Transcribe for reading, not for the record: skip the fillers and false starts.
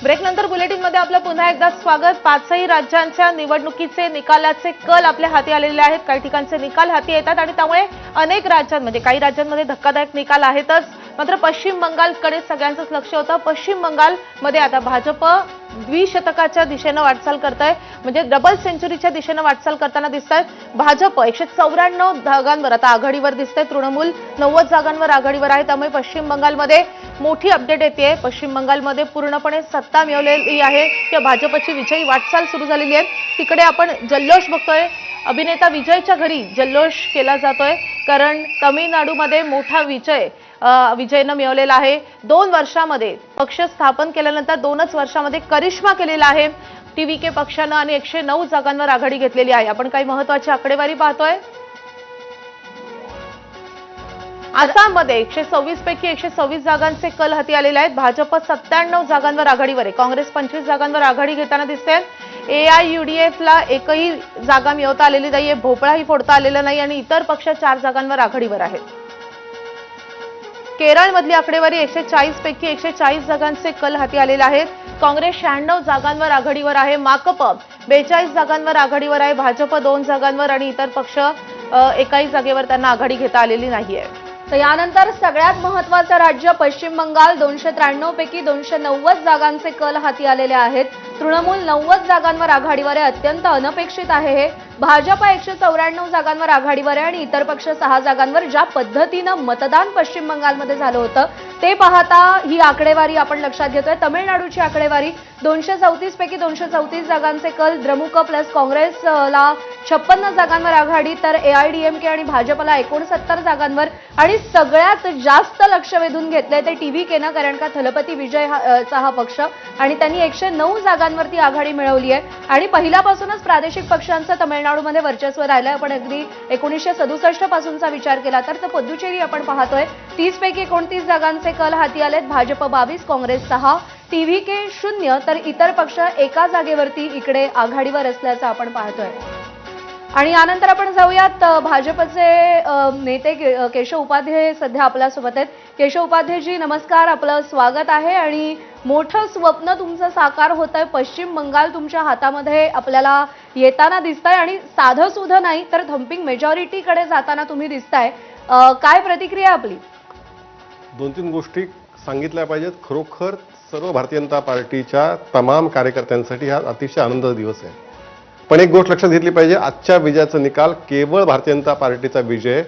ब्रेकनंतर बुलेटिनमध्ये आपलं पुन्हा एकदा स्वागत। पाचही राज्यांच्या निवडणुकीचे निकालाचे कल आपल्या हाती आलेले आहेत। काही ठिकाणचे निकाल हाती येतात आणि त्यामुळे अनेक राज्यांमध्ये काही राज्यांमध्ये धक्कादायक निकाल आहेतच। मात्र पश्चिम बंगालकडे सगळ्यांचंच लक्ष होतं। पश्चिम बंगालमध्ये आता भाजप द्विशतकाच्या दिशेने वाटचाल करतंय, म्हणजे डबल सेंचुरीच्या दिशेने वाटचाल करताना दिसतात। भाजप 194 जागांवर आता आघाडीवर दिसते, तृणमूल 90 जागांवर आघाडीवर आहे। त्यामुळे पश्चिम बंगालमध्ये मोठी अपडेट येते। पश्चिम बंगालमध्ये पूर्णपणे सत्ता मिळवलेली आहे किंवा भाजपची विजयी वाटचाल सुरू झालेली आहे। तिकडे आपण जल्लोष बघतोय, अभिनेता विजयच्या घरी जल्लोष केला जातोय, कारण तमिळनाडूमध्ये मोठा विजयनं मिळवलेला आहे। 2 वर्षांमध्ये पक्ष स्थापन केल्यानंतर 2च वर्षांमध्ये करिश्मा केलेला आहे टीव्हीके पक्षानं आणि 109 जागांवर आघाडी घेतलेली आहे। आपण काही महत्त्वाची आकडेवारी पाहतोय। आसाममध्ये 126 पैकी 126 जागांचे कल हाती आलेले आहेत। भाजप 97 जागांवर आघाडीवर आहे, काँग्रेस 25 जागांवर आघाडी घेताना दिसते। AIUDFला एकही जागा मिळवता आलेली नाहीये, भोपळाही फोडता आलेला नाही आणि इतर पक्ष 4 जागांवर आघाडीवर आहेत। केरळमधली आकडेवारी 140 पैकी 140 जागांचे कल हाती आलेले आहेत। काँग्रेस 96 जागांवर आघाडीवर आहे, माकप 42 जागांवर आघाडीवर आहे, भाजप 2 जागांवर आणि इतर पक्ष एकाही जागेवर त्यांना आघाडी घेता आलेली नाहीये। तर यानंतर सगळ्यात महत्त्वाचं राज्य पश्चिम बंगाल 293 पैकी 290 जागांचे कल हाती आलेले आहेत। तृणमूल 90 जागांवर आघाडीवर आहे, अत्यंत अनपेक्षित आहे हे। भाजप 194 जागांवर आघाडीवर आहे आणि इतर पक्ष 6 जागांवर। ज्या पद्धतीनं मतदान पश्चिम बंगालमध्ये झालं होतं ते पाहता ही आकडेवारी आपण लक्षात घेतोय। तमिळनाडूची आकडेवारी 234 पैकी 234 जागांचे कल, द्रमुक प्लस काँग्रेसला 56 जागांवर आघाडी, तर AIDMK आणि भाजपला 69 जागांवर। आणि सगळ्यात जास्त लक्ष वेधून घेतलंय ते TVKनं, कारण का थलपती विजयचा हा पक्ष आणि त्यांनी 109 जागांवरती आघाडी मिळवली आहे आणि पहिल्यापासूनच प्रादेशिक पक्षांचं तमिळनाडूमध्ये वर्चस्व राहिलंय। आपण अगदी 1967 पासूनचा विचार केला तर पुदुचेरी आपण पाहतोय 30 पैकी 29 जागांचे कल हाती आलेत, भाजप 22, काँग्रेस 6, TVK 0, तर इतर पक्ष एका जागेवरती इकडे आघाडीवर असल्याचं आपण पाहतोय। आणि यानंतर आपण जाऊयात भाजपचे नेते केशव उपाध्ये सध्या आपल्यासोबत आहेत। केशव उपाध्येजी नमस्कार, आपलं स्वागत आहे। आणि मोठं स्वप्न तुमचं साकार होतंय, पश्चिम बंगाल तुमच्या हातामध्ये आपल्याला येताना दिसतंय आणि साधं सुधं नाही तर थम्पिंग मेजॉरिटीकडे जाताना तुम्ही दिसताय, काय प्रतिक्रिया आपली? 2-3 गोष्टी सांगितल्या पाहिजेत। खरोखर सर्व भारतीय जनता पार्टीच्या तमाम कार्यकर्त्यांसाठी हा अतिशय आनंदाचा दिवस आहे। पण एक गोष्ट लक्षात घेतली पाहिजे, आजच्या विजयाचा निकाल केवळ भारतीय जनता पार्टीचा विजय